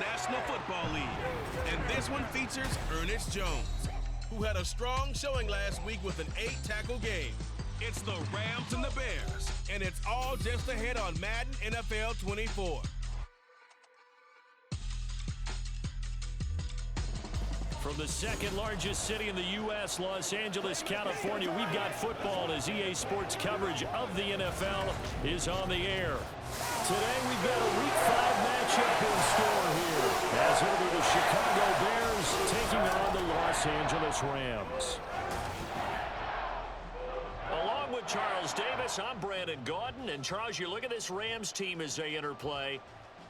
National Football League. And this one features Ernest Jones, who had a strong showing last week with an 8-tackle game. It's the Rams and the Bears, and it's all just ahead on Madden NFL 24. From the second largest city in the U.S., Los Angeles, California, we've got football as EA Sports coverage of the NFL is on the air. Today we've got a Week 5 matchup in store here, as it'll be the Chicago Bears taking on the Los Angeles Rams. Along with Charles Davis, I'm Brandon Gaudin. And Charles, you look at this Rams team as they interplay.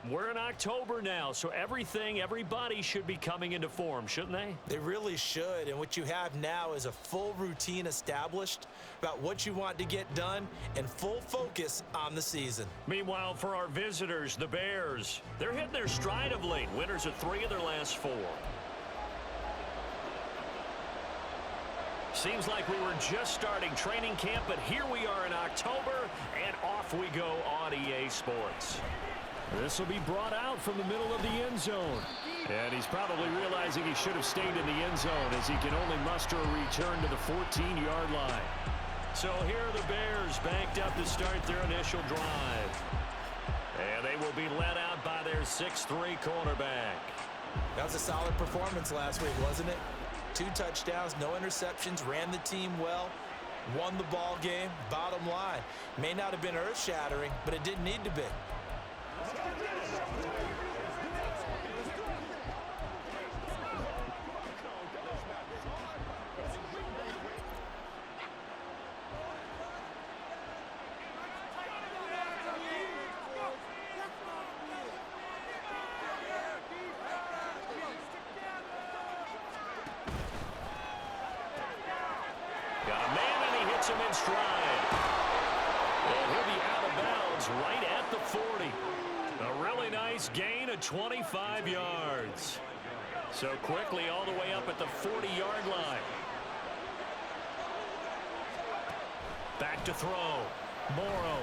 We're in October now, so everybody should be coming into form, shouldn't they? They really should, and what you have now is a full routine established about what you want to get done and full focus on the season. Meanwhile, for our visitors, the Bears, they're hitting their stride of late, winners of 3 of their last 4. Seems like we were just starting training camp, but here we are in October, and off we go on EA Sports. This will be brought out from the middle of the end zone. And he's probably realizing he should have stayed in the end zone as he can only muster a return to the 14-yard line. So here are the Bears banked up to start their initial drive. And they will be led out by their 6'3" quarterback. That was a solid performance last week, wasn't it? 2 touchdowns, no interceptions, ran the team well, won the ball game. Bottom line, may not have been earth-shattering, but it didn't need to be. Got a man, and he hits him in stride. And he'll be out of bounds right at the 40. A really nice gain of 25 yards. So quickly all the way up at the 40-yard line. Back to throw. Morrow.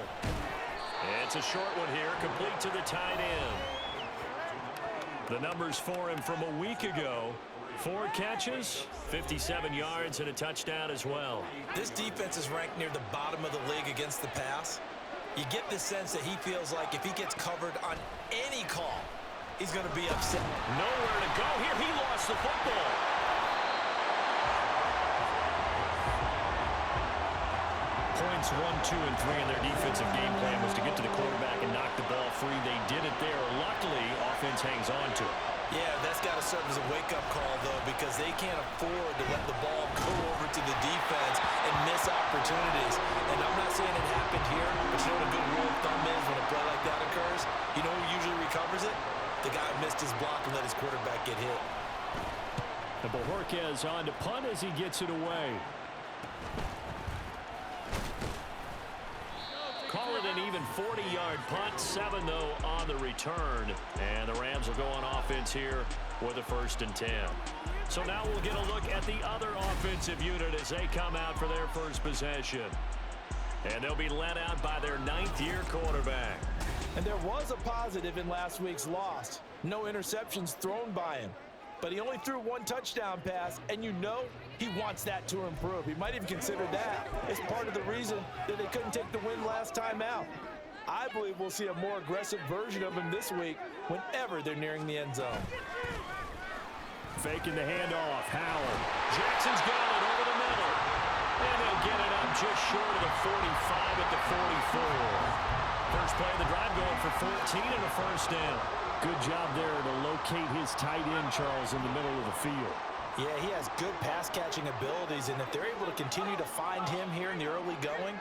It's a short one here, complete to the tight end. The numbers for him from a week ago. 4 catches, 57 yards, and a touchdown as well. This defense is ranked near the bottom of the league against the pass. You get the sense that he feels like if he gets covered on any call, he's going to be upset. Nowhere to go here. He lost the football. Points 1, 2, and 3 in their defensive game plan was to get to the quarterback and knock the ball free. They did it there. Luckily, offense hangs on to it. Yeah, that's got to serve as a wake-up call, though, because they can't afford to let the ball go over to the defense and miss opportunities. And I'm not saying it happened here, but you know what a good rule of thumb is when a play like that occurs? You know who usually recovers it? The guy who missed his block and let his quarterback get hit. And Bojorquez on to punt as he gets it away. Call it an even 40-yard punt, 7 though on the return. And the Rams will go on offense here with a 1st and 10. So now we'll get a look at the other offensive unit as they come out for their first possession. And they'll be led out by their 9th-year quarterback. And there was a positive in last week's loss. No interceptions thrown by him. But he only threw 1 touchdown pass, and you know he wants that to improve. He might even consider that as part of the reason that they couldn't take the win last time out. I believe we'll see a more aggressive version of him this week whenever they're nearing the end zone. Faking the handoff, Howard. Jackson's got it over the middle. And they'll get it up just short of the 45 at the 44. First play of the drive going for 14 and a 1st down. Good job there to locate his tight end, Charles, in the middle of the field. Yeah, he has good pass-catching abilities, and if they're able to continue to find him here in the early going,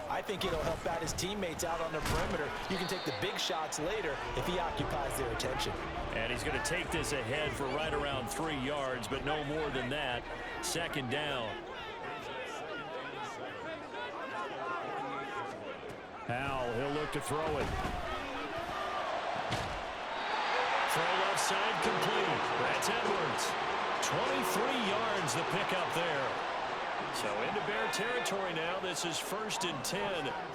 I think it'll help out his teammates out on the perimeter. You can take the big shots later if he occupies their attention. And he's going to take this ahead for right around 3 yards, but no more than that. 2nd down. Howell, he'll look to throw it. Throw left side complete. That's Edwards. 23 yards the pickup there. So into Bear territory now. This is 1st and 10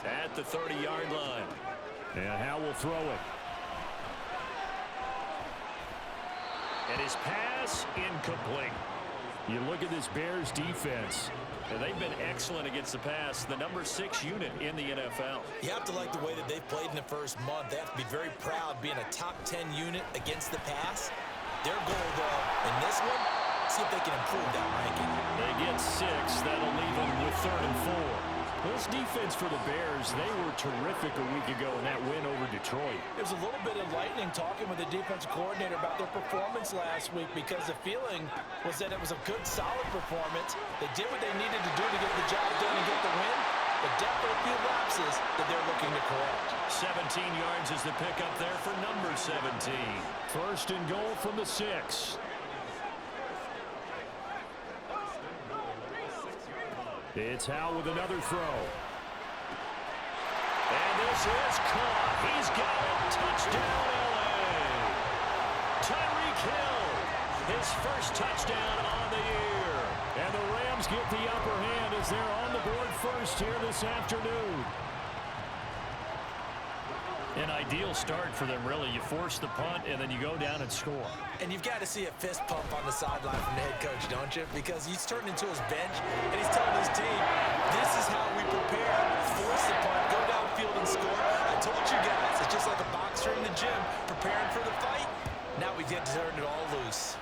at the 30-yard line. And Howell will throw it. And his pass incomplete. You look at this Bears defense. And they've been excellent against the pass, the number 6 unit in the NFL. You have to like the way that they've played in the first month. They have to be very proud being a top 10 unit against the pass. Their goal, though, in this one, see if they can improve that ranking. They get 6. That'll leave them with 3rd and 4. This defense for the Bears, they were terrific a week ago in that win over Detroit. It was a little bit enlightening talking with the defensive coordinator about their performance last week because the feeling was that it was a good, solid performance. They did what they needed to do to get the job done and get the win, but definitely a few lapses that they're looking to correct. 17 yards is the pickup there for number 17. 1st and goal from the 6. It's Howe with another throw. And this is caught. He's got it. Touchdown, L.A. Tyreek Hill, his first touchdown on the year. And the Rams get the upper hand as they're on the board first here this afternoon. An ideal start for them, really. You force the punt, and then you go down and score. And you've got to see a fist pump on the sideline from the head coach, don't you? Because he's turning into his bench, and he's telling his team, this is how we prepare. Force the punt, go downfield and score. I told you guys, it's just like a boxer in the gym preparing for the fight. Now we get to turn it all loose.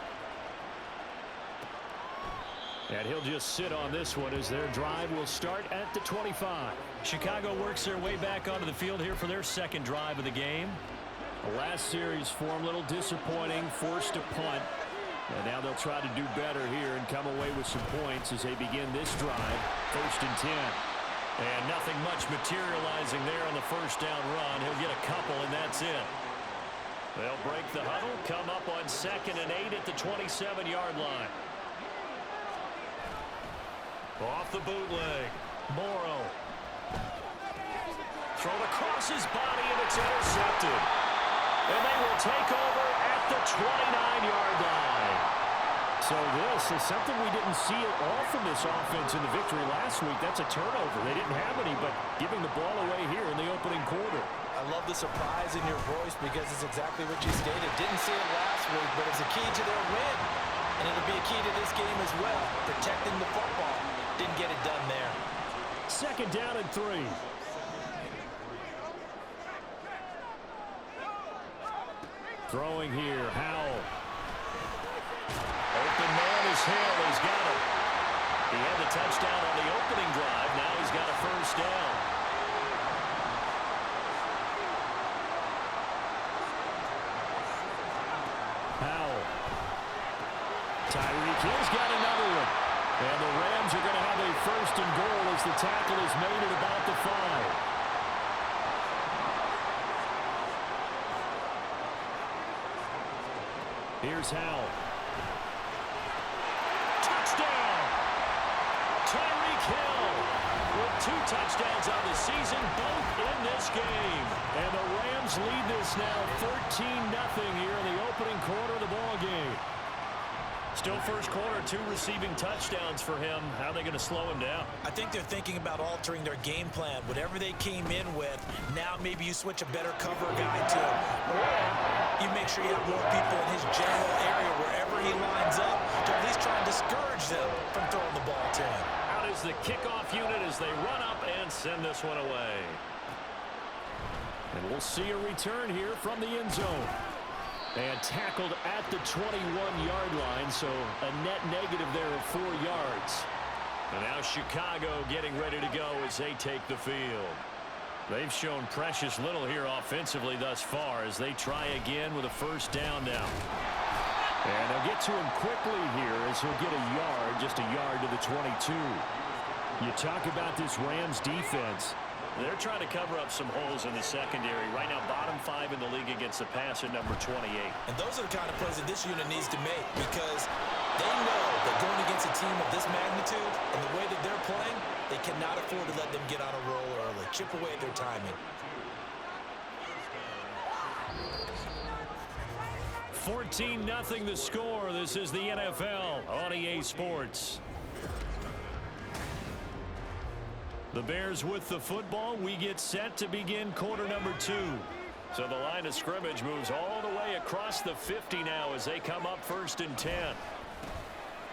And he'll just sit on this one as their drive will start at the 25. Chicago works their way back onto the field here for their second drive of the game. The last series for them, a little disappointing, forced a punt. And now they'll try to do better here and come away with some points as they begin this drive. 1st and 10. And nothing much materializing there on the first down run. He'll get a couple, and that's it. They'll break the huddle, come up on 2nd and 8 at the 27-yard line. Off the bootleg. Morrow. Thrown across his body, and it's intercepted. And they will take over at the 29-yard line. So this is something we didn't see at all from this offense in the victory last week. That's a turnover. They didn't have any, but giving the ball away here in the opening quarter. I love the surprise in your voice because it's exactly what you stated. Didn't see it last week, but it's a key to their win. And it'll be a key to this game as well, protecting the football. Didn't get it done there. 2nd down and 3. Throwing here, Howell. Open man is Hill. He's got it. He had the touchdown on the opening drive. Now he's got a first down. Howell. Tyreek Hill's got another one. And the Rams are going to have a 1st and goal as the tackle is made at about the 5. Here's Howell. Touchdown! Tyreek Hill with 2 touchdowns on the season, both in this game. And the Rams lead this now 13-0 here in the opening quarter of the ball game. Still first quarter, 2 receiving touchdowns for him. How are they going to slow him down? I think they're thinking about altering their game plan. Whatever they came in with, now maybe you switch a better cover guy to him. Or you make sure you have more people in his general area wherever he lines up to at least try and discourage them from throwing the ball to him. Out is the kickoff unit as they run up and send this one away. And we'll see a return here from the end zone. And tackled at the 21-yard line, so a net negative there of 4 yards. And now Chicago getting ready to go as they take the field. They've shown precious little here offensively thus far as they try again with a first down now. And they'll get to him quickly here as he'll get a yard, just a yard to the 22. You talk about this Rams defense. They're trying to cover up some holes in the secondary. Right now, bottom 5 in the league against the pass at number 28. And those are the kind of plays that this unit needs to make because they know that going against a team of this magnitude and the way that they're playing, they cannot afford to let them get on a roll early. Chip away at their timing. 14-0 the score. This is the NFL on EA Sports. The Bears with the football. We get set to begin quarter number 2. So the line of scrimmage moves all the way across the 50 now as they come up 1st and 10.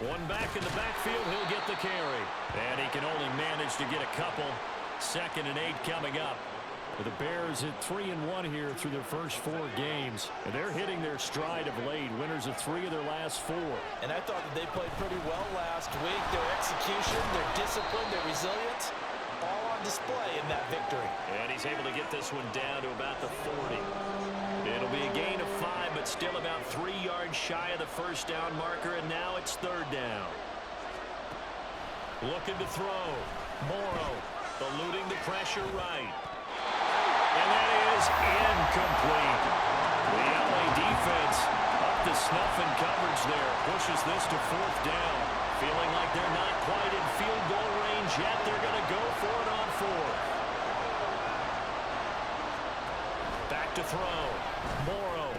One back in the backfield, he'll get the carry. And he can only manage to get a couple. 2nd and 8 coming up. The Bears at 3-1 here through their first 4 games. And they're hitting their stride of late. Winners of 3 of their last 4. And I thought that they played pretty well last week. Their execution, their discipline, their resilience, all on display in that victory. And he's able to get this one down to about the 40. It'll be a gain of 5, but still about 3 yards shy of the first down marker. And now it's 3rd down. Looking to throw. Morrow eluding the pressure right. And that is incomplete. The LA defense up to snuff in coverage there. Pushes this to 4th down. Feeling like they're not quite in field goal range yet. They're going to go for it on 4th. Back to throw. Morrow.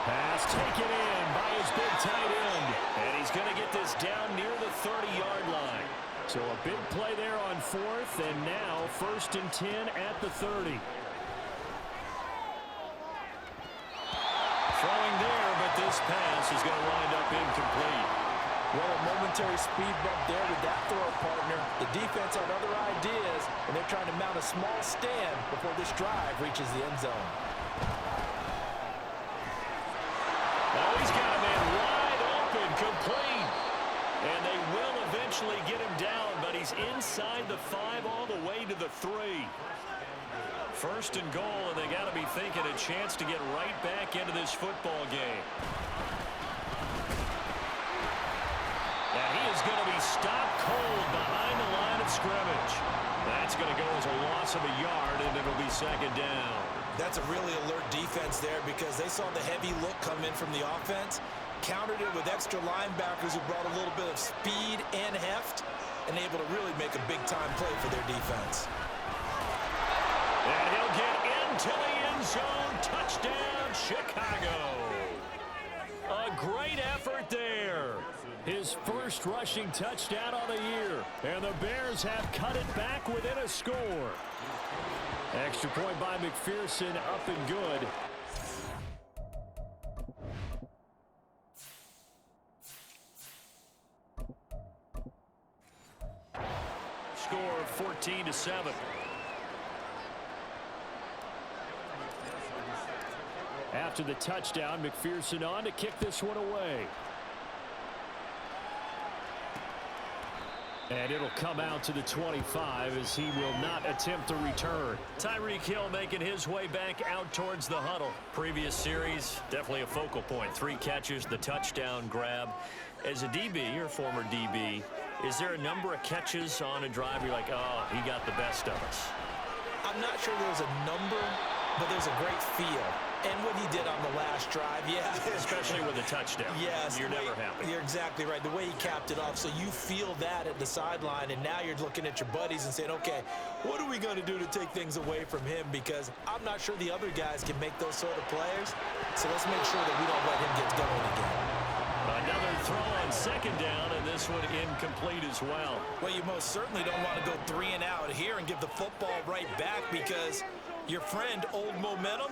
Pass taken in by his big tight end. And he's going to get this down near the 30-yard line. So a big play there on 4th, and now 1st and 10 at the 30. Throwing there, but this pass is going to wind up incomplete. Well, a momentary speed bump there with that throw partner. The defense had other ideas, and they're trying to mount a small stand before this drive reaches the end zone. Oh, he's got a man wide open, complete. And they will eventually get him down, but he's inside the 5 all the way to the 3. 1st and goal, and they got to be thinking a chance to get right back into this football game. And he is going to be stopped cold behind the line of scrimmage. That's going to go as a loss of a yard, and it'll be 2nd down. That's a really alert defense there because they saw the heavy look come in from the offense, countered it with extra linebackers who brought a little bit of speed and heft, and able to really make a big-time play for their defense. And he'll get into the end zone. Touchdown, Chicago. A great effort there. His first rushing touchdown on the year. And the Bears have cut it back within a score. Extra point by McPherson, up and good. Score 14-7. After the touchdown, McPherson on to kick this one away. And it'll come out to the 25 as he will not attempt to return. Tyreek Hill making his way back out towards the huddle. Previous series, definitely a focal point. 3 catches, the touchdown grab. As a DB, or former DB, is there a number of catches on a drive you're like, oh, he got the best of us? I'm not sure there's a number, but there's a great feel. And what he did on the last drive, yeah. Especially with a touchdown. Yes. You're never happy. You're exactly right. The way he capped it off, so you feel that at the sideline, and now you're looking at your buddies and saying, okay, what are we going to do to take things away from him? Because I'm not sure the other guys can make those sort of players. So let's make sure that we don't let him get going again. Another throw on 2nd down, and this one incomplete as well. Well, you most certainly don't want to go 3 and out here and give the football right back because your friend, Old Momentum,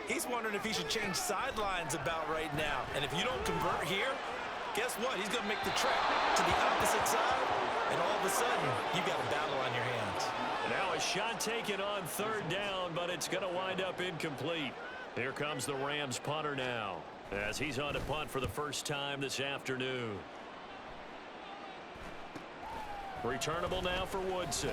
he's wondering if he should change sidelines about right now. And if you don't convert here, guess what? He's going to make the trek to the opposite side, and all of a sudden, you got a battle on your hands. Now a shot taken on 3rd down, but it's going to wind up incomplete. Here comes the Rams punter now, as he's on to punt for the first time this afternoon. Returnable now for Woodson.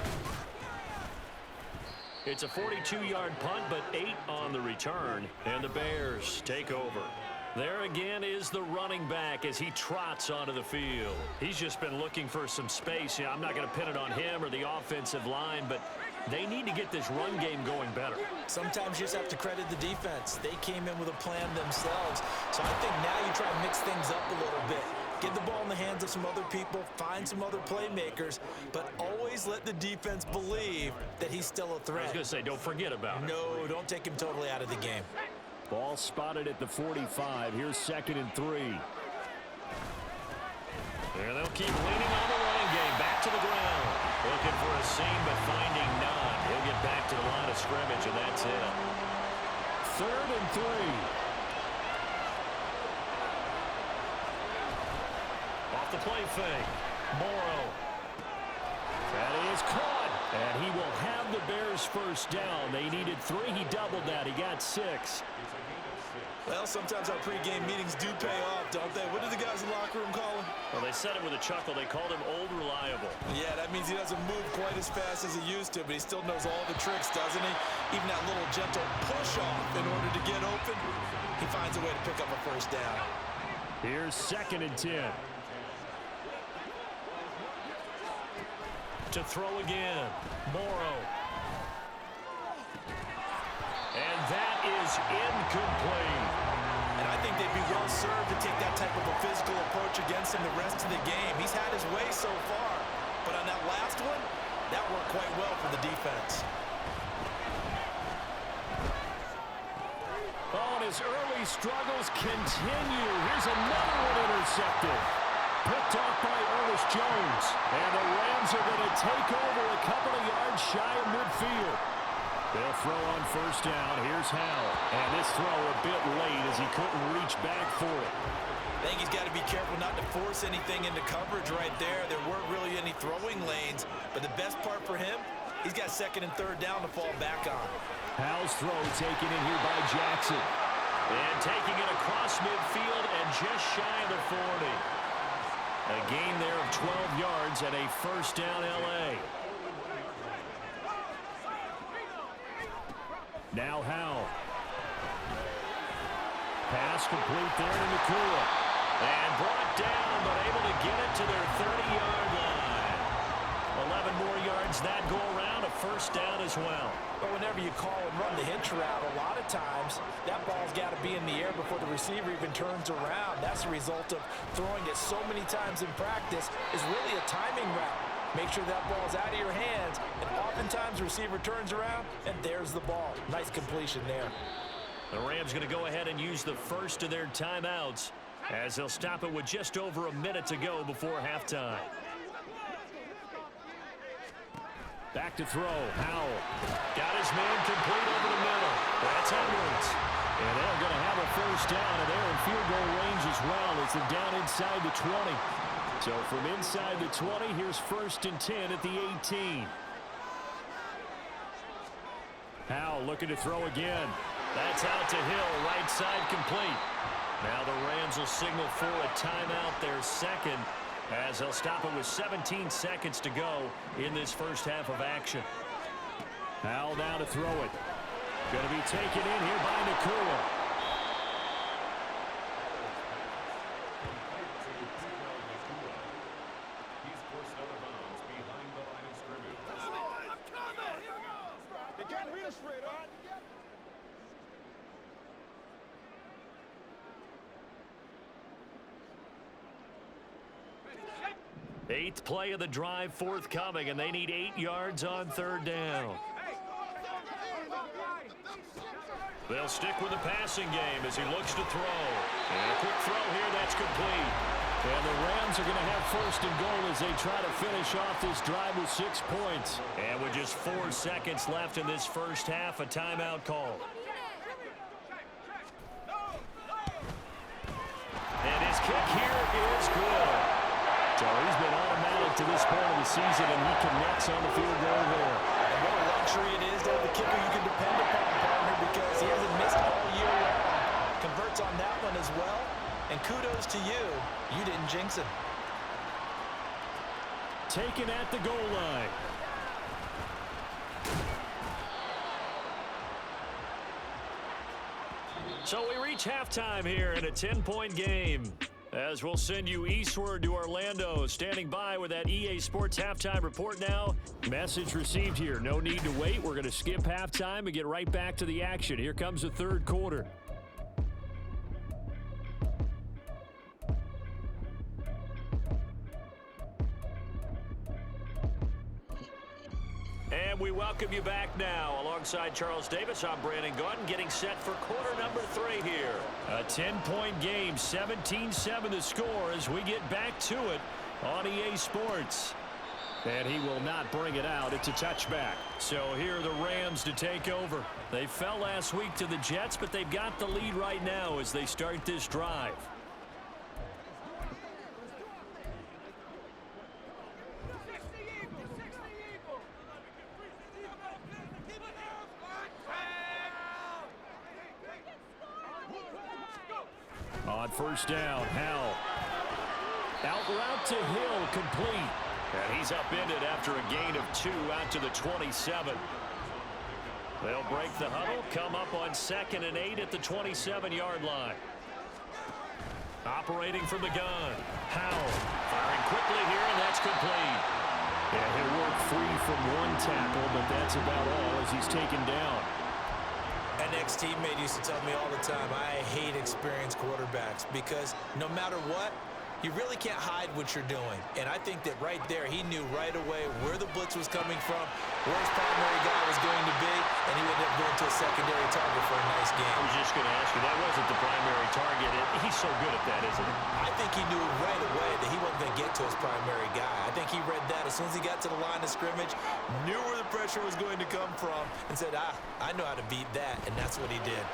It's a 42-yard punt, but 8 on the return, and the Bears take over. There again is the running back as he trots onto the field. He's just been looking for some space. Yeah, I'm not going to pin it on him or the offensive line, but they need to get this run game going better. Sometimes you just have to credit the defense. They came in with a plan themselves. So I think now you try to mix things up a little bit. Get the ball in the hands of some other people, find some other playmakers, but always let the defense believe that he's still a threat. I was going to say, don't forget about it. No, don't take him totally out of the game. Ball spotted at the 45. Here's 2nd and 3. And they'll keep leaning on the running game. Back to the ground. Looking for a seam, but finding none. He'll get back to the line of scrimmage, and that's it. 3rd and 3. the play fake. Morrow. That is caught. And he will have the Bears first down. They needed 3. He doubled that. He got 6. Well, sometimes our pregame meetings do pay off, don't they? What do the guys in the locker room call him? Well, they said it with a chuckle. They called him Old Reliable. Yeah, that means he doesn't move quite as fast as he used to, but he still knows all the tricks, doesn't he? Even that little gentle push-off in order to get open, he finds a way to pick up a first down. Here's 2nd and 10. To throw again. Morrow. And that is incomplete. And I think they'd be well served to take that type of a physical approach against him the rest of the game. He's had his way so far, but on that last one, that worked quite well for the defense. Oh, and his early struggles continue. Here's another one intercepted. Picked off by Ernest Jones. And the Rams are going to take over a couple of yards shy of midfield. They'll throw on first down. Here's Howell. And this throw a bit late as he couldn't reach back for it. I think he's got to be careful not to force anything into coverage right there. There weren't really any throwing lanes. But the best part for him, he's got 2nd and 3rd down to fall back on. Howell's throw taken in here by Jackson. And taking it across midfield and just shy of the 40. A gain there of 12 yards and a first down L.A. Now Howell. Pass complete there to Nakua. And brought down, but able to get it to their 30-yard line. 11 more yards that go around, a first down as well. But whenever you call and run the hitch route, a lot of times that ball's got to be in the air before the receiver even turns around. That's the result of throwing it so many times in practice is really a timing route. Make sure that ball's out of your hands, and oftentimes the receiver turns around, and there's the ball. Nice completion there. The Rams going to go ahead and use the first of their timeouts as they'll stop it with just over a minute to go before halftime. Back to throw. Howell got his man complete over the middle. That's Edwards. And they're going to have a first down, and they're in field goal range as well as they're down inside the 20. So from inside the 20, here's 1st and 10 at the 18. Howell looking to throw again. That's out to Hill, right side complete. Now the Rams will signal for a timeout, their 2nd, as they'll stop it with 17 seconds to go in this first half of action. Howell down to throw it. Going to be taken in here by Nakua. Eighth play of the drive forthcoming, and they need 8 yards on 3rd down. They'll stick with the passing game as he looks to throw. And a quick throw here, that's complete. And the Rams are going to have 1st and goal as they try to finish off this drive with 6 points. And with just 4 seconds left in this first half, a timeout call. And his kick here is good. So he's been automatic to this point of the season, and he connects on the field goal there. And what a luxury it is to have the kicker you can depend upon, partner, because he hasn't missed all year long. Converts on that one as well. And kudos to you. You didn't jinx him. Taken at the goal line. So we reach halftime here in a 10-point game. As we'll send you eastward to Orlando. Standing by with that EA Sports halftime report now. Message received here. No need to wait. We're going to skip halftime and get right back to the action. Here comes the 3rd quarter. And we welcome you back now. Alongside Charles Davis, I'm Brandon Gunn, getting set for quarter number 3 here. A 10-point game, 17-7 the score as we get back to it on EA Sports. And he will not bring it out. It's a touchback. So here are the Rams to take over. They fell last week to the Jets, but they've got the lead right now as they start this drive. On first down, Howell. Out route to Hill, complete. And he's upended after a gain of 2 out to the 27. They'll break the huddle, come up on 2nd and 8 at the 27-yard line. Operating from the gun, Howell. Firing quickly here, and that's complete. Yeah, he'll work free from one tackle, but that's about all as he's taken down. An ex-teammate used to tell me all the time, I hate experienced quarterbacks because no matter what, you really can't hide what you're doing. And I think that right there, he knew right away where the blitz was coming from, where his primary guy was going to be, and he would end up going to a secondary target for a nice game. I was just going to ask you, that wasn't the primary target. He's so good at that, isn't he? I think he knew right away that he wasn't going to get to his primary guy. I think he read that as soon as he got to the line of scrimmage, knew where the pressure was going to come from, and said, I know how to beat that, and that's what he did.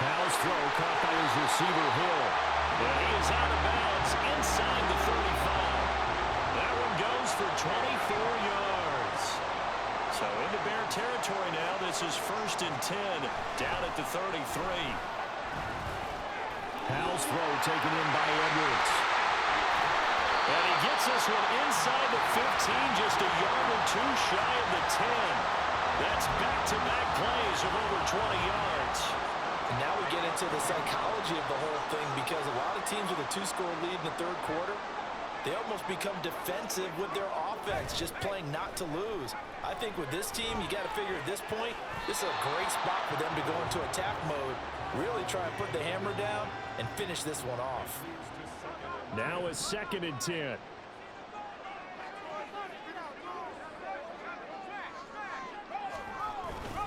Howell's throw caught by his receiver, Hill. And he is out of bounds inside the 35. That one goes for 24 yards. So into Bear territory now. This is 1st and 10 down at the 33. Howell's throw taken in by Edwards. And he gets this one inside the 15, just a yard or 2 shy of the 10. That's back-to-back plays of over 20 yards. And now we get into the psychology of the whole thing because a lot of teams with a 2-score lead in the 3rd quarter, they almost become defensive with their offense, just playing not to lose. I think with this team, you got to figure at this point, this is a great spot for them to go into attack mode, really try and put the hammer down and finish this one off. Now a 2nd and 10.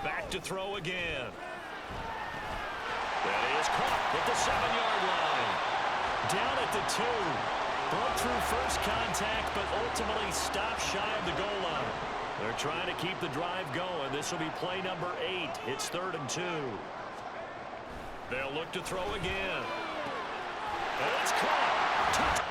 Back to throw again. That is caught at the 7-yard line. Down at the 2. Broke through first contact, but ultimately stopped shy of the goal line. They're trying to keep the drive going. This will be play number 8. It's 3rd and 2. They'll look to throw again. And it's caught. Touchdown.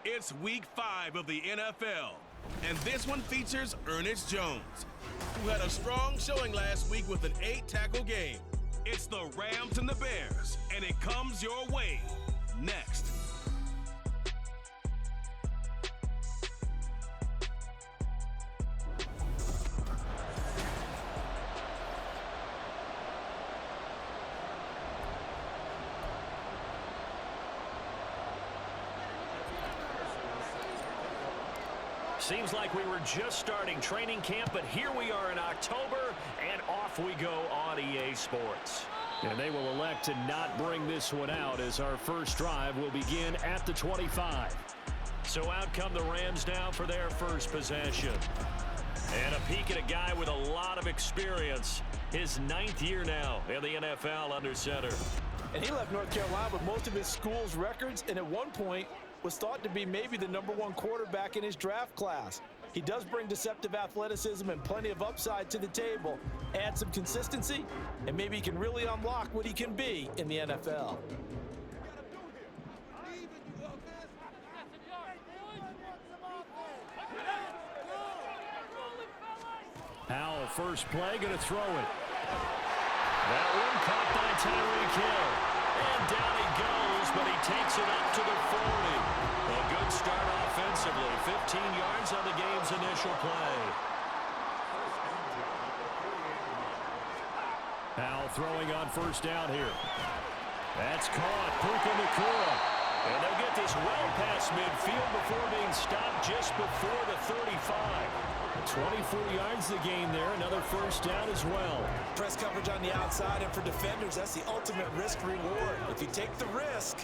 It's week 5 of the NFL, and this one features Ernest Jones, who had a strong showing last week with an 8-tackle game. It's the Rams and the Bears, and it comes your way next. Seems like we were just starting training camp, but here we are in October, and off we go on EA Sports. And they will elect to not bring this one out as our first drive will begin at the 25. So out come the Rams now for their first possession. And a peek at a guy with a lot of experience. His 9th year now in the NFL under center. And he left North Carolina with most of his school's records, and at one point was thought to be maybe the #1 quarterback in his draft class. He does bring deceptive athleticism and plenty of upside to the table. Add some consistency, and maybe he can really unlock what he can be in the NFL. Howell, first play, going to throw it. That one caught by Tyreek Hill. And down he goes, but he takes it up to the 40. A good start offensively. 15 yards on the game's initial play. Howell throwing on first down here. That's caught. Puka Nacua. And they'll get this well past midfield before being stopped just before the 35. 24 yards the gain there. Another first down as well. Press coverage on the outside, and for defenders, that's the ultimate risk reward. If you take the risk,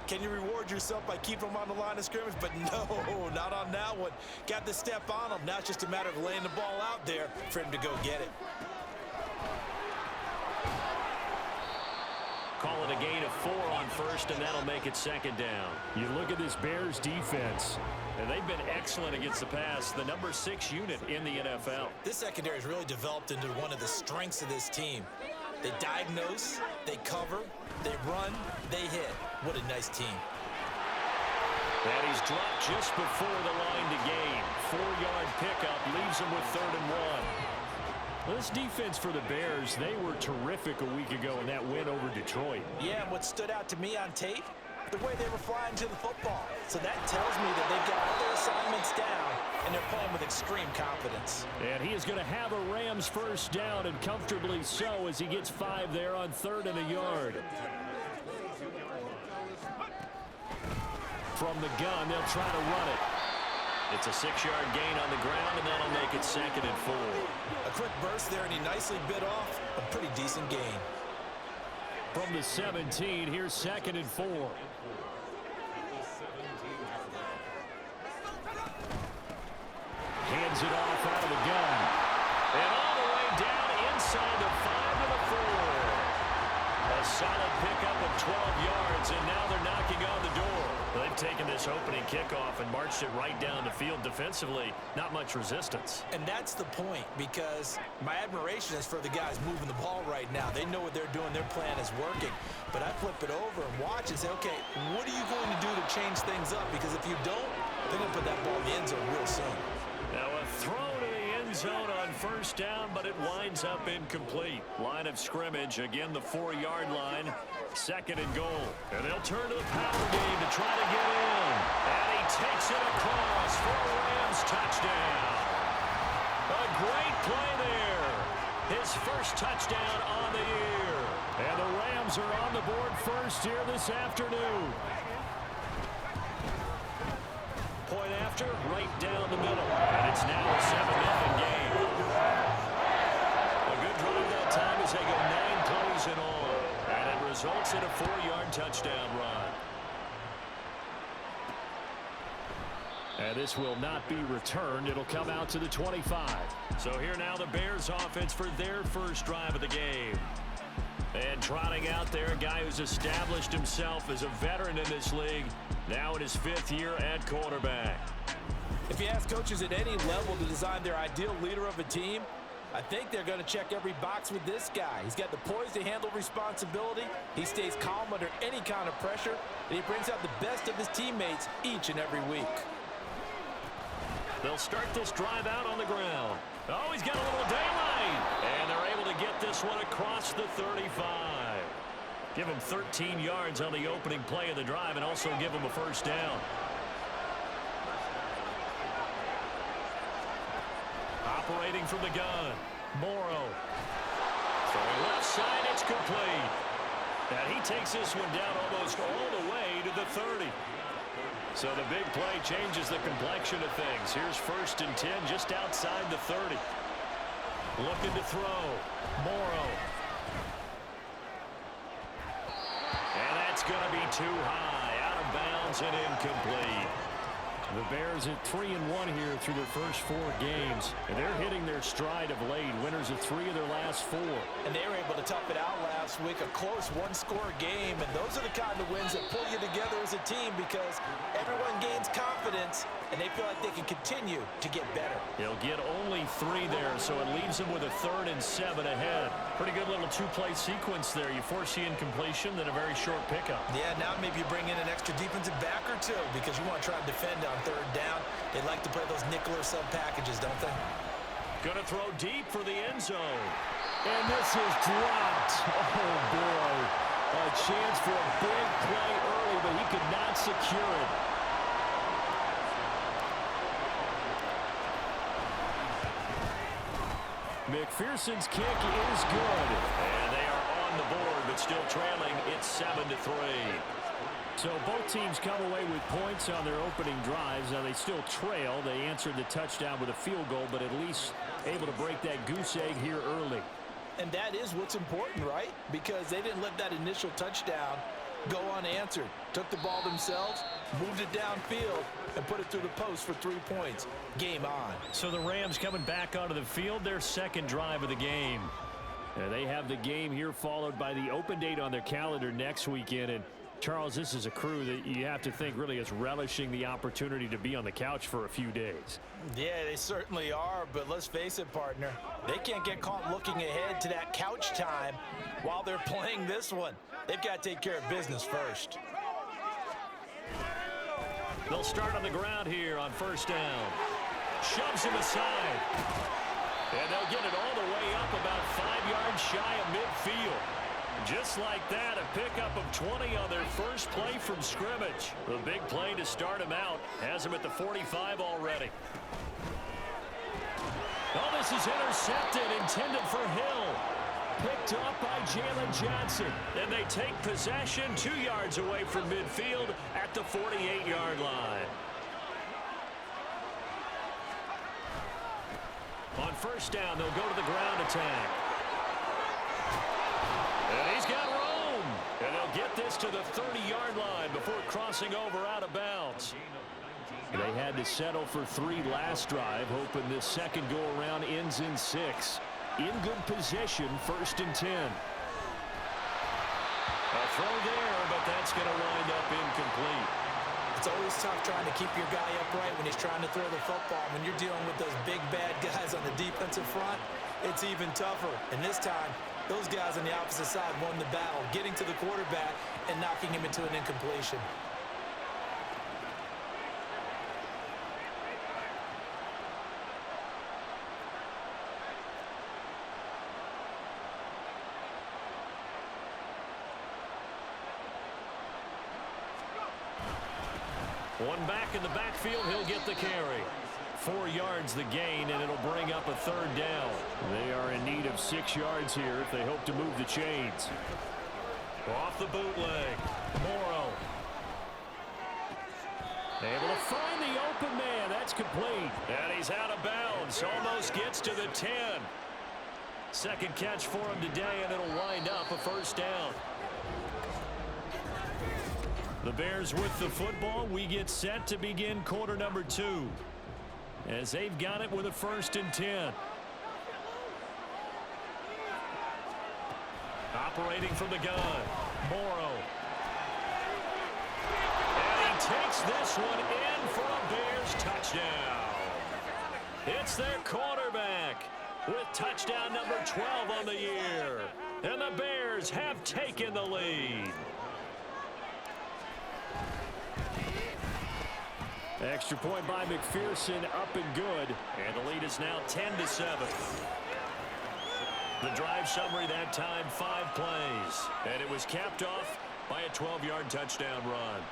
can you reward yourself by keeping them on the line of scrimmage? But no, not on that one. Got to step on them. Now it's just a matter of laying the ball out there for him to go get it. Call it a gain of 4 on first, and that'll make it second down. You look at this Bears defense, and they've been excellent against the pass, the #6 unit in the NFL. This secondary has really developed into one of the strengths of this team. They diagnose, they cover, they run, they hit. What a nice team. And he's dropped just before the line to gain. 4-yard pickup leaves him with 3rd and 1. This defense for the Bears, they were terrific a week ago in that win over Detroit. Yeah, and what stood out to me on tape, the way they were flying to the football. So that tells me that they've got all their assignments down, and they're playing with extreme confidence. And he is going to have a Rams first down, and comfortably so, as he gets 5 there on 3rd and a yard. From the gun, they'll try to run it. It's a 6-yard gain on the ground, and that'll make it 2nd and 4. A quick burst there, and he nicely bit off a pretty decent gain. From the 17, here's 2nd and 4. Hands it off out of the gun. And all the way down inside the 5 to the 4. A solid pickup of 12 yards, and now they're knocking on the door. They've taken this opening kickoff and marched it right down the field defensively. Not much resistance. And that's the point, because my admiration is for the guys moving the ball right now. They know what they're doing. Their plan is working. But I flip it over and watch and say, okay, what are you going to do to change things up? Because if you don't, they're going to put that ball in the end zone real soon. Now a throw to the end zone on first down, but it winds up incomplete. Line of scrimmage, again the 4-yard line. 2nd and goal. And they'll turn to the power game to try to get in. And he takes it across for a Rams touchdown. A great play there. His first touchdown on the year. And the Rams are on the board first here this afternoon. Point after, right down the middle. And it's now a 7-0 game. A good drive that time as they go 9 plays in all. And it results in a 4-yard touchdown run. And this will not be returned. It'll come out to the 25. So here now the Bears offense for their first drive of the game. And trotting out there, a guy who's established himself as a veteran in this league, now in his 5th year at quarterback. If you ask coaches at any level to design their ideal leader of a team, I think they're going to check every box with this guy. He's got the poise to handle responsibility. He stays calm under any kind of pressure, and he brings out the best of his teammates each and every week. They'll start this drive out on the ground. Oh, he's got a little daylight. And they're able to get this one across the 35. Give him 13 yards on the opening play of the drive and also give him a first down. Operating from the gun, Morrow. Throwing left side, it's complete. And he takes this one down almost all the way to the 30. So the big play changes the complexion of things. Here's 1st and 10 just outside the 30. Looking to throw. Morrow. And that's going to be too high. Out of bounds and incomplete. The Bears at 3-1 here through their first 4 games. And they're hitting their stride of late. Winners of 3 of their last 4. And they were able to tough it out last week. A close one-score game. And those are the kind of wins that pull you together as a team because everyone gains confidence and they feel like they can continue to get better. They'll get only 3 there, so it leaves them with a 3rd and 7 ahead. Pretty good little 2-play sequence there. You force the incompletion, then a very short pickup. Yeah, now maybe you bring in an extra defensive back or 2 because you want to try and defend on 3rd down. They like to play those nickel or sub packages, don't they? Gonna throw deep for the end zone. And this is dropped. Oh, boy. A chance for a big play early, but he could not secure it. McPherson's kick is good. And they are on the board, but still trailing. It's 7-3. So both teams come away with points on their opening drives. Now they still trail. They answered the touchdown with a field goal, but at least able to break that goose egg here early. And that is what's important, right? Because they didn't let that initial touchdown go unanswered. Took the ball themselves, moved it downfield, and put it through the post for 3 points. Game on. So the Rams coming back onto the field, their second drive of the game. And they have the game here followed by the open date on their calendar next weekend. And Charles, this is a crew that you have to think really is relishing the opportunity to be on the couch for a few days. Yeah, they certainly are, but let's face it, partner. They can't get caught looking ahead to that couch time while they're playing this one. They've got to take care of business first. They'll start on the ground here on 1st down. Shoves him aside. And they'll get it all the way up about 5 yards shy of midfield. Just like that, a pickup of 20 on their first play from scrimmage. The big play to start him out has him at the 45 already. Oh, this is intercepted, intended for Hill. Picked up by Jalen Johnson. And they take possession 2 yards away from midfield at the 48-yard line. On 1st down, they'll go to the ground attack. And he's got room. And they'll get this to the 30-yard line before crossing over out of bounds. They had to settle for 3 last drive, hoping this second go-around ends in 6. In good position, 1st and 10. A throw there, but that's going to wind up incomplete. It's always tough trying to keep your guy upright when he's trying to throw the football. When you're dealing with those big, bad guys on the defensive front, it's even tougher. And this time, those guys on the opposite side won the battle, getting to the quarterback and knocking him into an incompletion. One back in the backfield, he'll get the carry. 4 yards the gain, and it'll bring up a 3rd down. They are in need of 6 yards here if they hope to move the chains. Off the bootleg, Morrow. Able to find the open man. That's complete. And he's out of bounds. Almost gets to the 10. Second catch for him today, and it'll wind up a 1st down. The Bears with the football. We get set to begin quarter number 2. As they've got it with a 1st and 10. Operating from the gun, Morrow. And he takes this one in for a Bears touchdown. It's their quarterback with touchdown number 12 on the year. And the Bears have taken the lead. Extra point by McPherson, up and good. And the lead is now 10-7. The drive summary that time, 5 plays. And it was capped off by a 12-yard touchdown run.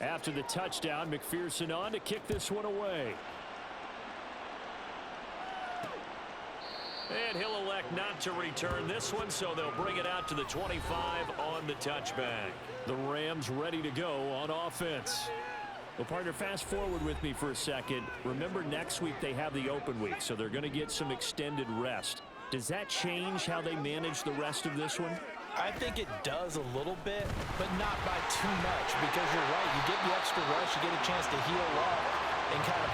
After the touchdown, McPherson on to kick this one away. And he'll elect not to return this one, so they'll bring it out to the 25 on the touchback. The Rams ready to go on offense. Well, partner, fast forward with me for a second. Remember, next week they have the open week, so they're going to get some extended rest. Does that change how they manage the rest of this one? I think it does a little bit, but not by too much, because you're right. You get the extra rest, you get a chance to heal up and kind of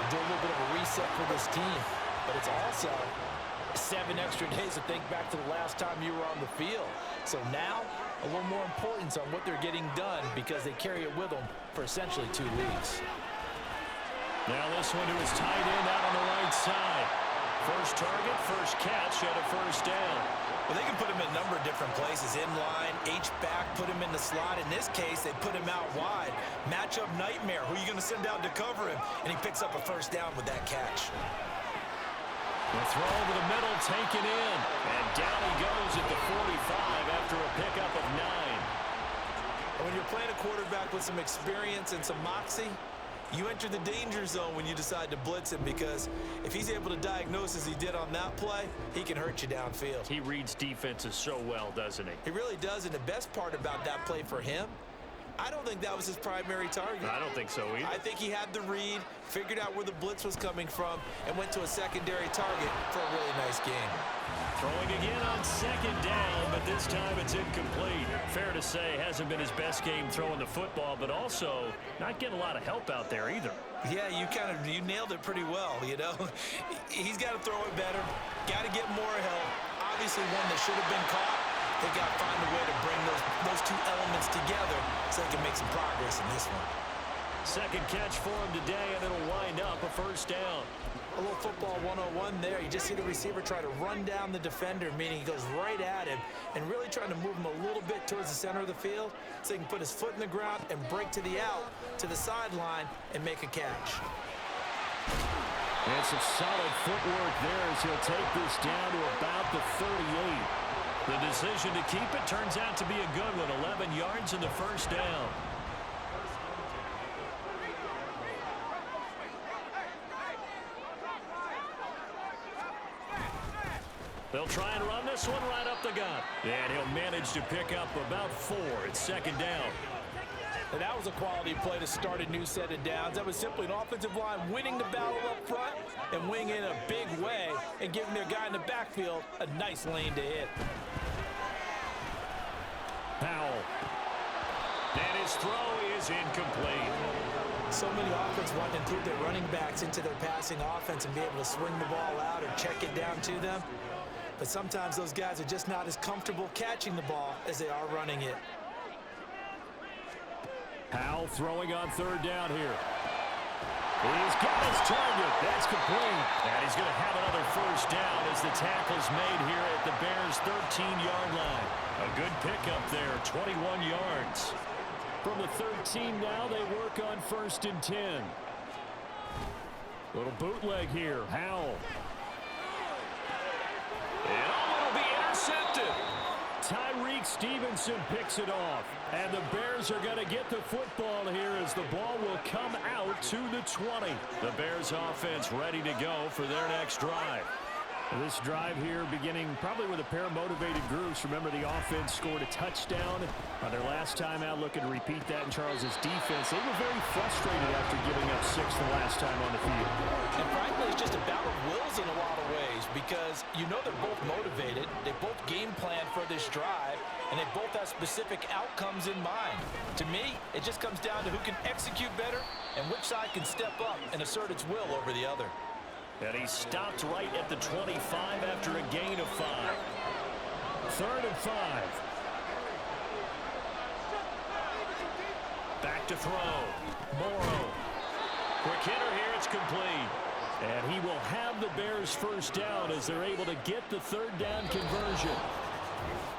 do a little bit of a reset for this team. But it's also 7 extra days to think back to the last time you were on the field. So now, a little more importance on what they're getting done because they carry it with them for essentially 2 weeks. Now this one to his tight end out on the right side. First target, first catch, and a first down. Well, they can put him in a number of different places. In line, H-back, put him in the slot. In this case, they put him out wide. Matchup nightmare. Who are you going to send out to cover him? And he picks up a first down with that catch. The throw over the middle, taken in. And down he goes at the 45 after a pickup of 9. When you're playing a quarterback with some experience and some moxie, you enter the danger zone when you decide to blitz him, because if he's able to diagnose as he did on that play, he can hurt you downfield. He reads defenses so well, doesn't he? He really does, and the best part about that play for him, I don't think that was his primary target. I don't think so either. I think he had the read, figured out where the blitz was coming from, and went to a secondary target for a really nice game. Throwing again on second down, but this time it's incomplete. Fair to say, hasn't been his best game throwing the football, but also not getting a lot of help out there either. Yeah, you nailed it pretty well, you know. He's got to throw it better, got to get more help. Obviously one that should have been caught. They got to find a way to bring those 2 elements together so they can make some progress in this one. Second catch for him today, and it'll wind up a first down. A little football 101 there. You just see the receiver try to run down the defender, meaning he goes right at him and really trying to move him a little bit towards the center of the field so he can put his foot in the ground and break to the out, to the sideline, and make a catch. And some solid footwork there as he'll take this down to about the 38. The decision to keep it turns out to be a good one. 11 yards in the first down. They'll try and run this one right up the gut. And he'll manage to pick up about 4 at second down. And that was a quality play to start a new set of downs. That was simply an offensive line winning the battle up front and winging in a big way and giving their guy in the backfield a nice lane to hit. Powell. And his throw is incomplete. So many offense want to include their running backs into their passing offense and be able to swing the ball out or check it down to them. But sometimes those guys are just not as comfortable catching the ball as they are running it. Powell throwing on third down here. He's got his target. That's complete. And he's going to have another first down as the tackle's made here at the Bears' 13-yard line. A good pickup there, 21 yards. From the 13 now, they work on 1st and 10. Little bootleg here, Howell. And it'll be intercepted. Tyreek Stevenson picks it off. And the Bears are going to get the football here as the ball will come out to the 20. The Bears offense ready to go for their next drive. This drive here beginning probably with a pair of motivated groups. Remember, the offense scored a touchdown on their last time out. Looking to repeat that in Charles's defense. They were very frustrated after giving up 6 the last time on the field. And frankly, it's just a battle of wills in a lot of ways because you know they're both motivated. They both game plan for this drive, and they both have specific outcomes in mind. To me, it just comes down to who can execute better and which side can step up and assert its will over the other. And he stopped right at the 25 after a gain of 5. 3rd and 5. Back to throw. Morrow. Quick hitter here, it's complete. And he will have the Bears first down as they're able to get the 3rd down conversion.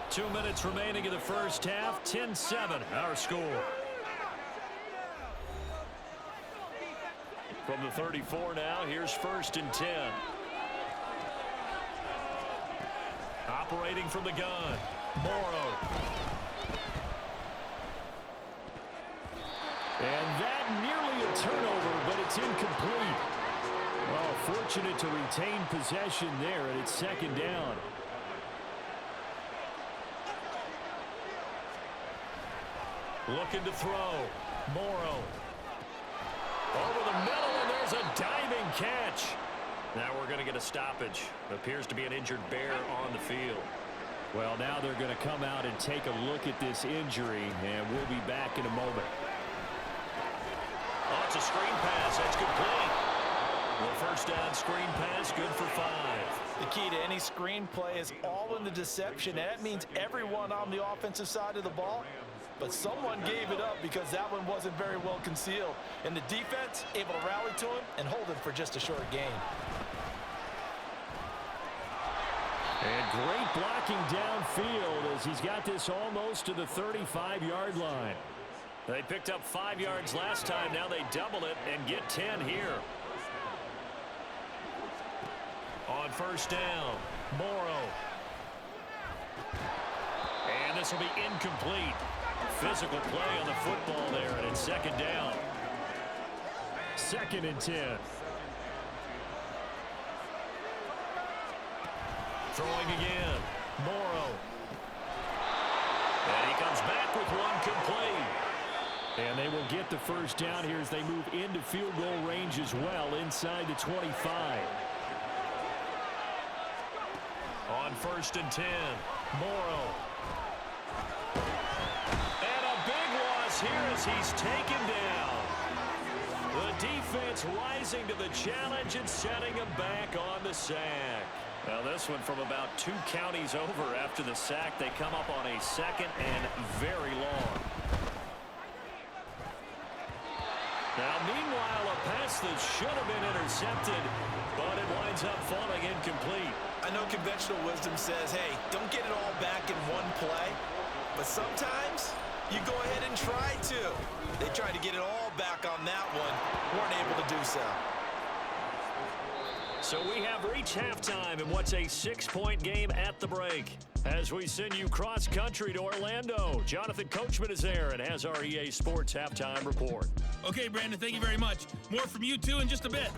2 minutes remaining in the first half. 10-7 our score. From the 34 now, here's 1st and 10. Operating from the gun, Morrow. And that nearly a turnover, but it's incomplete. Well, fortunate to retain possession there, and it's second down. Looking to throw. Morrow. Over the middle, and there's a diving catch. Now we're going to get a stoppage. Appears to be an injured Bear on the field. Well, now they're going to come out and take a look at this injury, and we'll be back in a moment. Oh, it's a screen pass. That's complete. The first down screen pass, good for 5. The key to any screen play is all in the deception. And that means everyone on the offensive side of the ball. But someone gave it up because that one wasn't very well concealed. And the defense able to rally to him and hold him for just a short gain. And great blocking downfield as he's got this almost to the 35-yard line. They picked up 5 yards last time. Now they double it and get 10 here. On first down, Morrow. And this will be incomplete. Physical play on the football there, and it's second down. 2nd and 10. Throwing again, Morrow. And he comes back with one complete. And they will get the first down here as they move into field goal range as well, inside the 25. On 1st and 10, Morrow. And a big loss here as he's taken down. The defense rising to the challenge and setting him back on the sack. Now this one from about 2 counties over after the sack. They come up on a 2nd and very long. Now meanwhile, a pass that should have been intercepted, but it winds up falling incomplete. I know conventional wisdom says, hey, don't get it all back in one play. But sometimes you go ahead and try to. They tried to get it all back on that one. Weren't able to do so. So we have reached halftime in what's a 6-point game at the break. As we send you cross-country to Orlando, Jonathan Coachman is there and has our EA Sports Halftime Report. Okay, Brandon, thank you very much. More from you, too, in just a bit.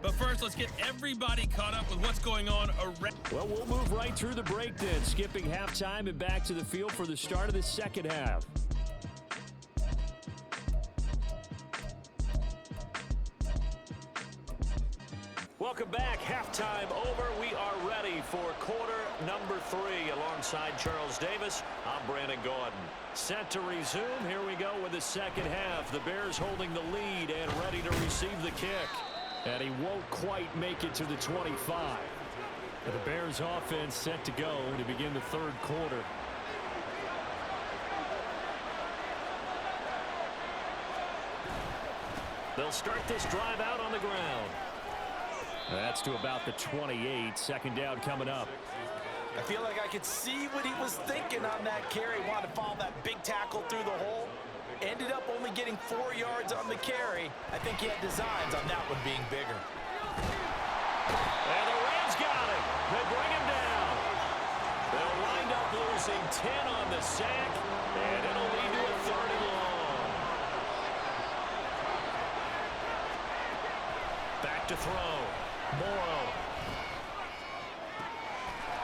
But first, let's get everybody caught up with what's going on around. Well, we'll move right through the break then, skipping halftime and back to the field for the start of the second half. Welcome back. Halftime over. We are ready for quarter number 3. Alongside Charles Davis, I'm Brandon Gaudin. Set to resume. Here we go with the second half. The Bears holding the lead and ready to receive the kick. And he won't quite make it to the 25. But the Bears offense set to go to begin the third quarter. They'll start this drive out on the ground. That's to about the 28. Second down coming up. I feel like I could see what he was thinking on that carry. Wanted to follow that big tackle through the hole. Ended up only getting 4 yards on the carry. I think he had designs on that one being bigger. And the Rams got him. They bring him down. They'll wind up losing 10 on the sack, and it'll lead to a 3rd and long. Back to throw. Morrow.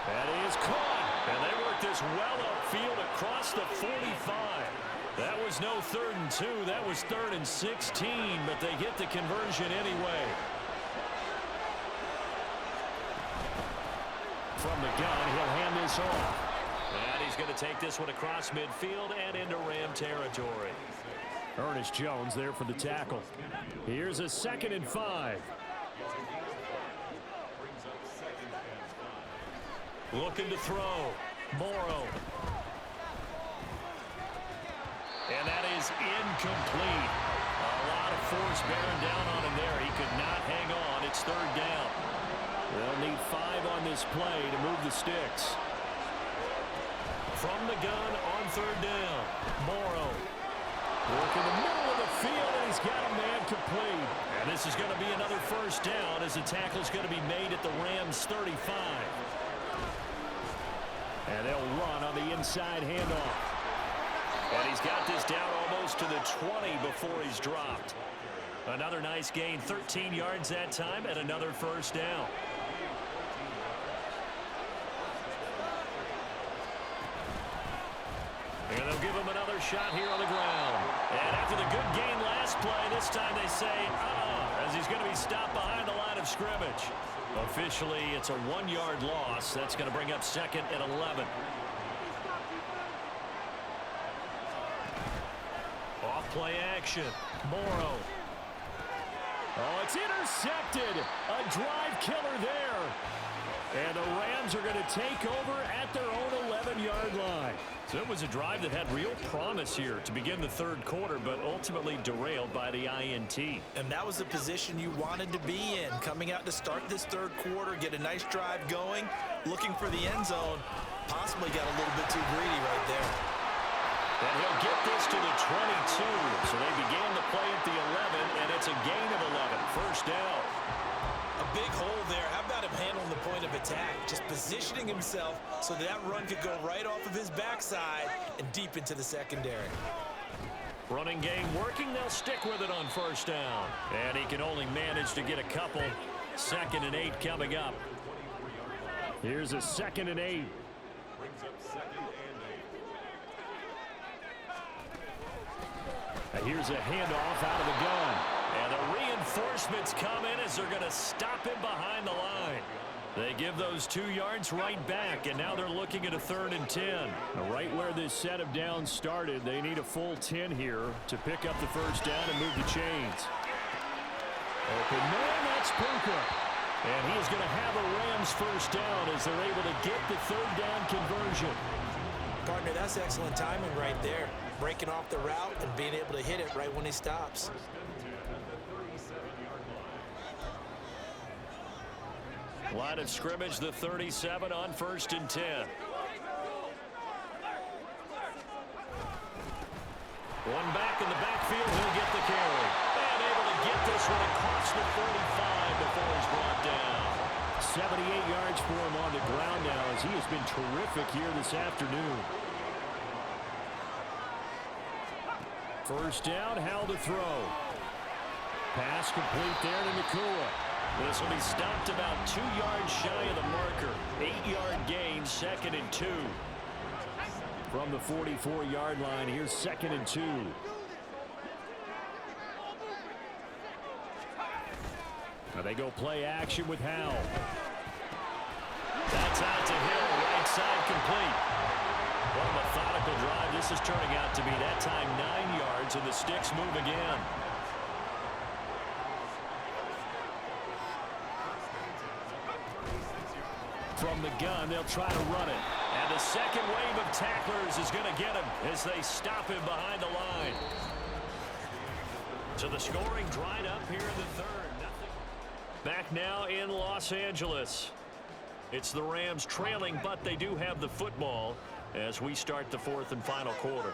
That is caught. And they work this well upfield across the 45. That was no 3rd and 2. That was 3rd and 16, but they get the conversion anyway. From the gun, he'll hand this off. And he's going to take this one across midfield and into Ram territory. Ernest Jones there for the tackle. Here's a 2nd and 5. Looking to throw. Morrow. And that is incomplete. A lot of force bearing down on him there. He could not hang on. It's 3rd down. They'll need 5 on this play to move the sticks. From the gun on 3rd down. Morrow. Work in the middle of the field, and he's got a man complete. And this is going to be another first down as the tackle's going to be made at the Rams' 35. And they'll run on the inside handoff. And he's got this down almost to the 20 before he's dropped. Another nice gain, 13 yards that time, and another first down. And they'll give him another shot here on the ground. And after the good gain last play, this time they say, as he's going to be stopped behind the line of scrimmage. Officially, it's a 1-yard loss. That's going to bring up second and 11. Off play action. Morrow. Oh, it's intercepted. A drive killer there. And the Rams are going to take over at their own 11-yard line. So it was a drive that had real promise here to begin the third quarter, but ultimately derailed by the INT. And that was the position you wanted to be in. Coming out to start this third quarter, get a nice drive going, looking for the end zone. Possibly got a little bit too greedy right there. And he'll get this to the 22. So they began the play at the 11, and it's a gain of 11. First down. A big hole there. How about him handling the point of attack? Just positioning himself so that run could go right off of his backside and deep into the secondary. Running game working. They'll stick with it on first down. And he can only manage to get a couple. 2nd and 8 coming up. Here's a 2nd and 8. Here's a handoff out of the gun. And the reinforcements come in as they're going to stop him behind the line. They give those 2 yards right back, and now they're looking at a 3rd and 10. Right where this set of downs started, they need a full 10 here to pick up the first down and move the chains. Open man, that's Puka. And he's going to have a Rams first down as they're able to get the 3rd down conversion. Partner, that's excellent timing right there. Breaking off the route and being able to hit it right when he stops. Line of scrimmage, the 37 on 1st and 10. One back in the backfield, he'll get the carry. And able to get this one across the 45 before he's brought down. 78 yards for him on the ground now as he has been terrific here this afternoon. First down, Howell to throw. Pass complete there to Nacua. This will be stopped about 2 yards shy of the marker. 8-yard gain, 2nd and 2. From the 44-yard line, here's 2nd and 2. Now they go play action with Howell. That's out to Hill, right side complete. What a methodical drive this is turning out to be. That time 9 yards, and the sticks move again. From the gun, they'll try to run it. And the second wave of tacklers is going to get him as they stop him behind the line. So the scoring dried up here in the 3rd. Back now in Los Angeles. It's the Rams trailing, but they do have the football as we start the 4th and final quarter.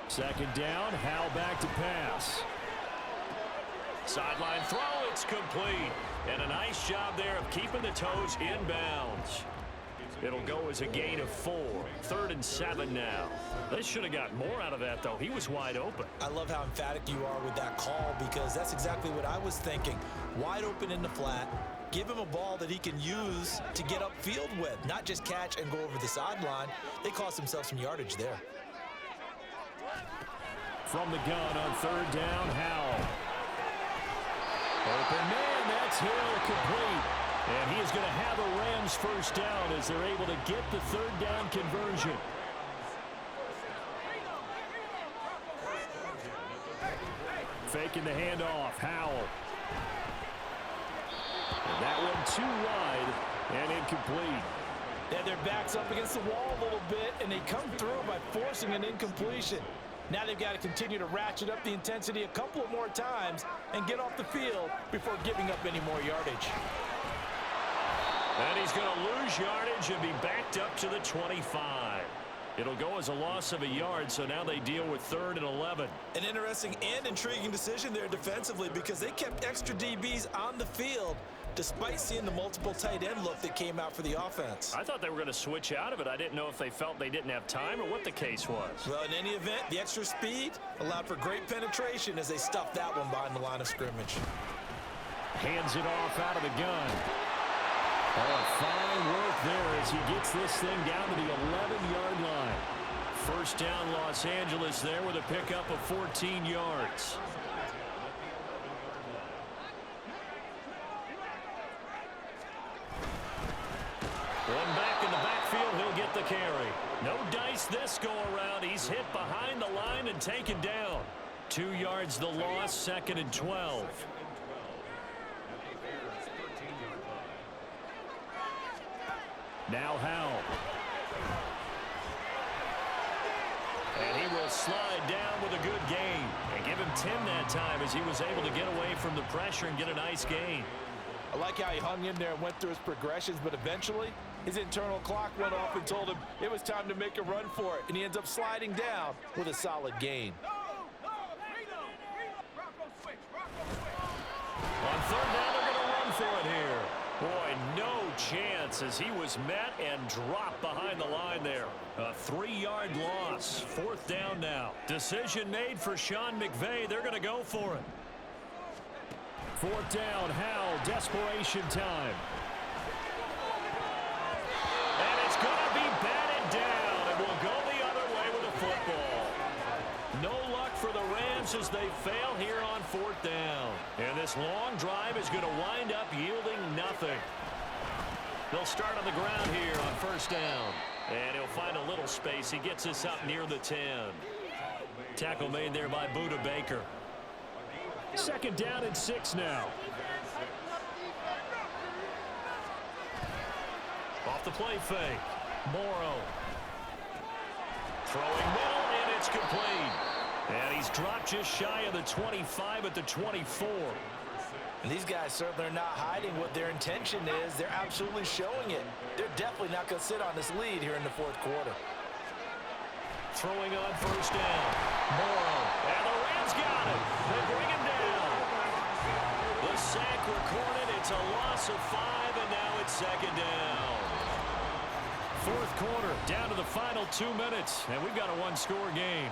2nd down, Howell back to pass. Sideline throw, it's complete. And a nice job there of keeping the toes in bounds. It'll go as a gain of 4. 3rd and 7 now. They should have got more out of that, though. He was wide open. I love how emphatic you are with that call because that's exactly what I was thinking. Wide open in the flat. Give him a ball that he can use to get upfield with, not just catch and go over the sideline. They cost themselves some yardage there. From the gun on 3rd down, Howell. Open man, that's Hill complete. And he is going to have a Rams first down as they're able to get the 3rd down conversion. Faking the handoff, Howell. And that one too wide and incomplete. Yeah, their back's up against the wall a little bit, and they come through by forcing an incompletion. Now they've got to continue to ratchet up the intensity a couple of more times and get off the field before giving up any more yardage. And he's going to lose yardage and be backed up to the 25. It'll go as a loss of a yard, so now they deal with 3rd and 11. An interesting and intriguing decision there defensively because they kept extra DBs on the field, despite seeing the multiple tight end look that came out for the offense. I thought they were going to switch out of it. I didn't know if they felt they didn't have time or what the case was. Well, in any event, the extra speed allowed for great penetration as they stuffed that one behind the line of scrimmage. Hands it off out of the gun. Oh, fine work there as he gets this thing down to the 11-yard line. First down, Los Angeles there with a pickup of 14 yards. One back in the backfield, he'll get the carry. No dice this go-around. He's hit behind the line and taken down. 2 yards the loss, 2nd and 12. Now Howell. And he will slide down with a good gain. And give him 10 that time as he was able to get away from the pressure and get a nice gain. I like how he hung in there and went through his progressions, but eventually his internal clock went off and told him it was time to make a run for it, and he ends up sliding down with a solid gain. On 3rd down, they're going to run for it here. Boy, no chance as he was met and dropped behind the line there. A 3-yard loss. 4th down now. Decision made for Sean McVay. They're going to go for it. 4th down, Howell, desperation time. And it's going to be batted down, and will go the other way with the football. No luck for the Rams as they fail here on 4th down. And this long drive is going to wind up yielding nothing. They'll start on the ground here on 1st down. And he'll find a little space. He gets us up near the 10. Tackle made there by Budda Baker. 2nd down and 6 now. Off the play fake. Morrow. Throwing middle, and it's complete. And he's dropped just shy of the 25 at the 24. And these guys certainly are not hiding what their intention is. They're absolutely showing it. They're definitely not going to sit on this lead here in the 4th quarter. Throwing on 1st down. Morrow. And the Rams got it. They bring him down. The sack recorded. It's a loss of 5, and now it's 2nd down. 4th quarter, down to the final 2 minutes, and we've got a 1-score game.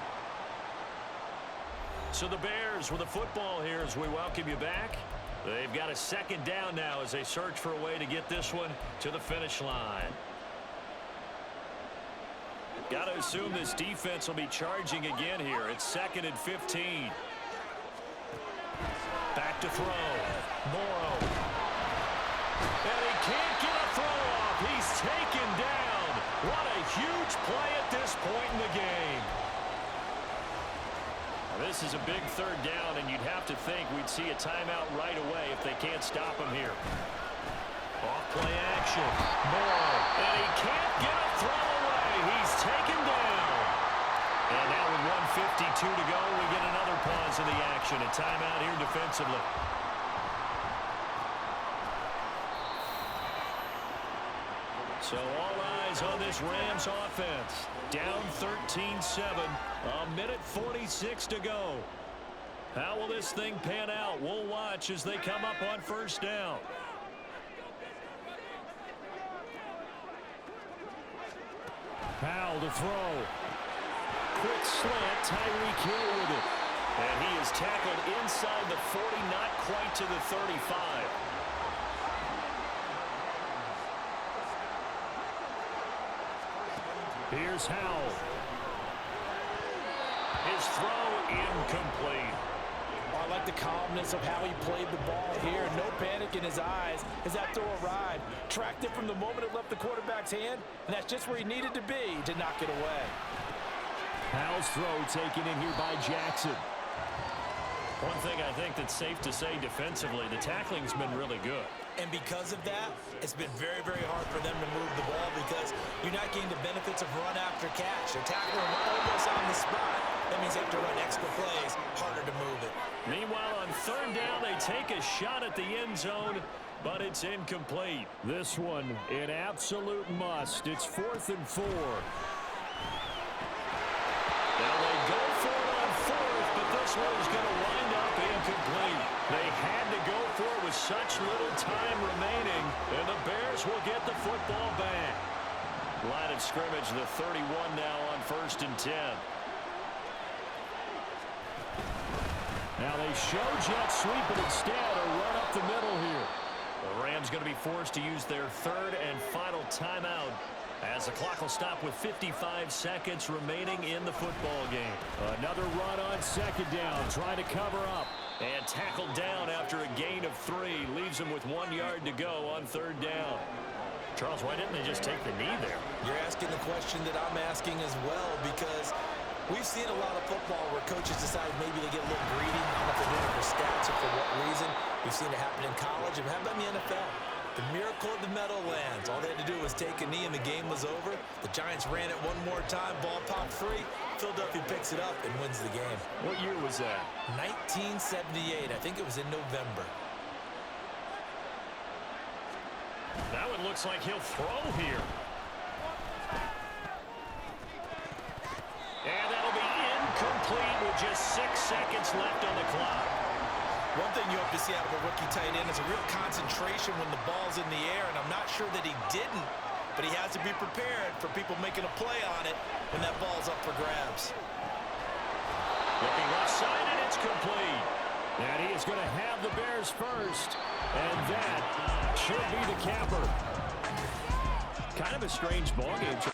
So the Bears with the football here as we welcome you back. They've got a 2nd down now as they search for a way to get this one to the finish line. Got to assume this defense will be charging again here. It's 2nd and 15. Back to throw. Morrow. And he can't get a throw off. He's taken down. What a huge play at this point in the game. Now, this is a big 3rd down, and you'd have to think we'd see a timeout right away if they can't stop him here. Off play action. Morrow. And he can't get a throw away. He's taken down. And now with 1:52 to go, we get another pause in the action. A timeout here defensively. So all eyes on this Rams offense. Down 13-7. 1:46 to go. How will this thing pan out? We'll watch as they come up on 1st down. Howell to throw. Quick slant, Tyreek Hill with it. And he is tackled inside the 40, not quite to the 35. Here's Howell. His throw incomplete. I like the calmness of how he played the ball here. No panic in his eyes as that throw arrived. Tracked it from the moment it left the quarterback's hand, and that's just where he needed to be to knock it away. Howell's throw taken in here by Jackson. One thing I think that's safe to say defensively, the tackling's been really good. And because of that, it's been very, very hard for them to move the ball because you're not getting the benefits of run after catch. They're tackling almost on the spot. That means they have to run extra plays, harder to move it. Meanwhile, on 3rd down, they take a shot at the end zone, but it's incomplete. This one, an absolute must. It's 4th and 4. Now they go for it on 4th, but this one is going to wind up incomplete. They had to go for it with with such little time remaining, and the Bears will get the football back. Line of scrimmage, the 31 now on 1st and 10. Now they show jet sweep, but instead a run up the middle here. The Rams going to be forced to use their 3rd and final timeout as the clock will stop with 55 seconds remaining in the football game. Another run on 2nd down, trying to cover up. And tackled down after a gain of 3. Leaves him with 1 yard to go on 3rd down. Charles, why didn't they just take the knee there? You're asking the question that I'm asking as well, because we've seen a lot of football where coaches decide maybe they get a little greedy. I don't know if they're doing it for stats or for what reason. We've seen it happen in college, and how about in the NFL? The miracle of the Meadowlands. All they had to do was take a knee, and the game was over. The Giants ran it one more time. Ball popped free. Philadelphia picks it up and wins the game. What year was that? 1978. I think it was in November. That one looks like he'll throw here. And that'll be incomplete with just 6 seconds left on the clock. One thing you hope to see out of a rookie tight end is a real concentration when the ball's in the air, and I'm not sure that he didn't, but he has to be prepared for people making a play on it when that ball's up for grabs. Looking left side, and it's complete. And he is going to have the Bears first, and that should be the capper. Kind of a strange ballgame.